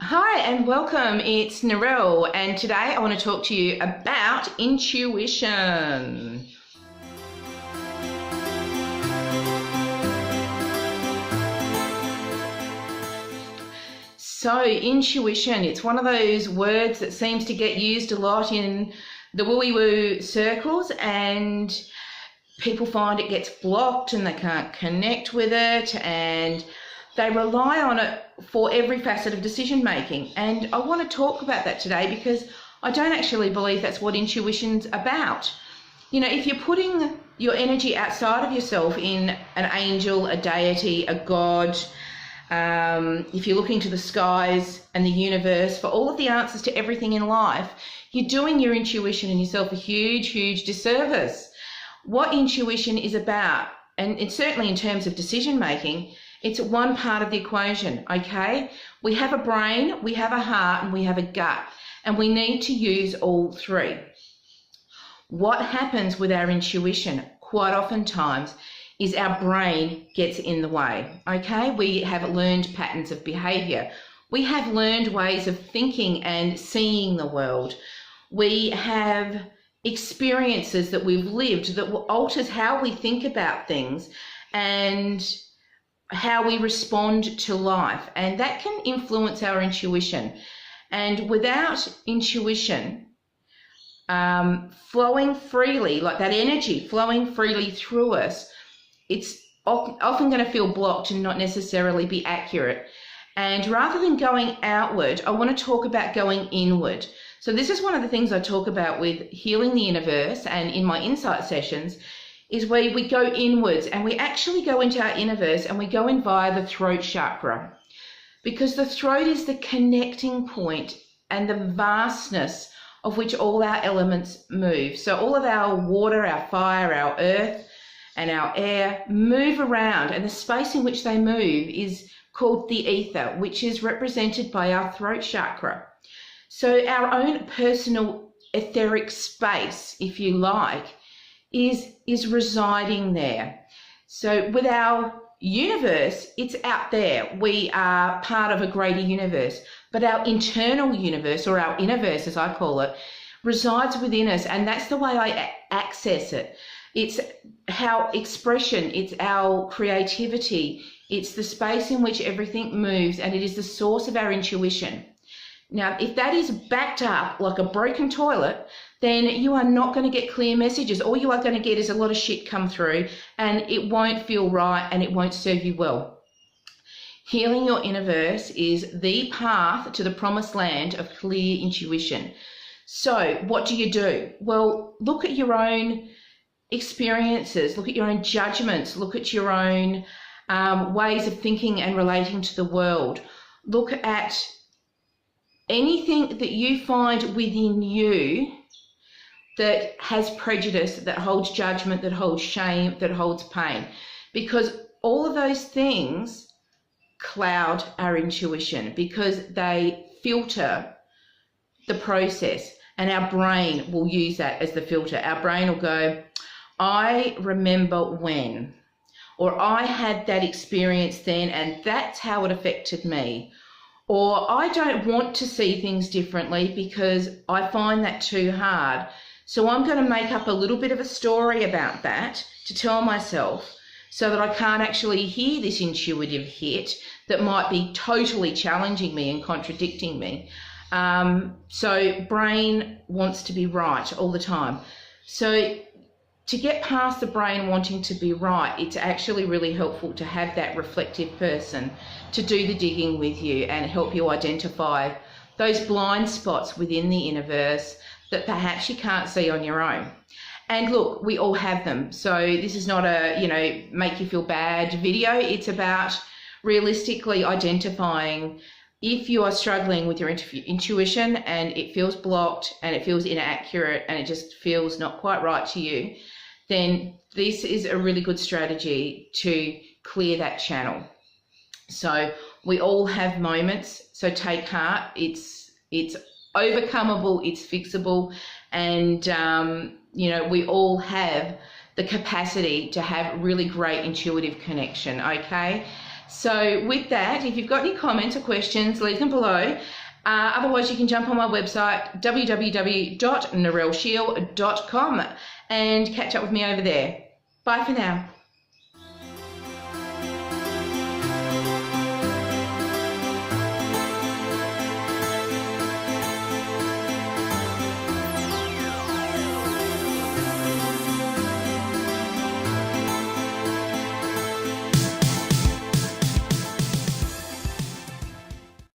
Hi and welcome. It's Narelle, and today I want to talk to you about intuition. So, intuition, it's one of those words that seems to get used a lot in the wooey-woo circles, and people find it gets blocked and they can't connect with it, and they rely on it for every facet of decision making. And I want to talk about that today because I don't actually believe that's what intuition's about. You know, if you're putting your energy outside of yourself in an angel, a deity, a god, if you're looking to the skies and the universe for all of the answers to everything in life, you're doing your intuition and yourself a huge disservice. What intuition is about, and it's certainly in terms of decision making, it's one part of the equation, okay? We have a brain, we have a heart, and we have a gut, and we need to use all three. What happens with our intuition quite oftentimes is our brain gets in the way, okay? We have learned patterns of behavior. We have learned ways of thinking and seeing the world. We have experiences that we've lived that alters how we think about things and how we respond to life, and that can influence our intuition. And without intuition flowing freely, like that energy flowing freely through us, it's often going to feel blocked and not necessarily be accurate. And rather than going outward, I want to talk about going inward. So this is one of the things I talk about with Healing the Innerverse and in my insight sessions, is where we go inwards and we actually go into our innerverse and we go in via the throat chakra, because the throat is the connecting point and the vastness of which all our elements move. So all of our water, our fire, our earth and our air move around, and the space in which they move is called the ether, which is represented by our throat chakra. So our own personal etheric space, if you like, is residing there. So with our universe, it's out there. We are part of a greater universe, but our internal universe, or our innerverse as I call it, resides within us, and that's the way I access it. It's our expression, it's our creativity, it's the space in which everything moves, and it is the source of our intuition. Now, if that is backed up like a broken toilet, then you are not going to get clear messages. All you are going to get is a lot of shit come through, and it won't feel right and it won't serve you well. Healing your innerverse is the path to the promised land of clear intuition. So what do? Well, look at your own experiences, look at your own judgments, look at your own ways of thinking and relating to the world. Look at anything that you find within you that has prejudice, that holds judgment, that holds shame, that holds pain, because all of those things cloud our intuition because they filter the process, and our brain will use that as the filter. Our brain will go, I remember when, or I had that experience then and that's how it affected me. Or I don't want to see things differently because I find that too hard. So I'm going to make up a little bit of a story about that to tell myself so that I can't actually hear this intuitive hit that might be totally challenging me and contradicting me. So brain wants to be right all the time. So to get past the brain wanting to be right, it's actually really helpful to have that reflective person to do the digging with you and help you identify those blind spots within the innerverse that perhaps you can't see on your own. And look, we all have them. So this is not a, make you feel bad video. It's about realistically identifying if you are struggling with your intuition and it feels blocked and it feels inaccurate and it just feels not quite right to you, then this is a really good strategy to clear that channel. So we all have moments, so take heart. It's overcomable, it's fixable, and we all have the capacity to have really great intuitive connection, okay? So with that, if you've got any comments or questions, leave them below. Otherwise, you can jump on my website, www.narelleshield.com, and catch up with me over there. Bye for now.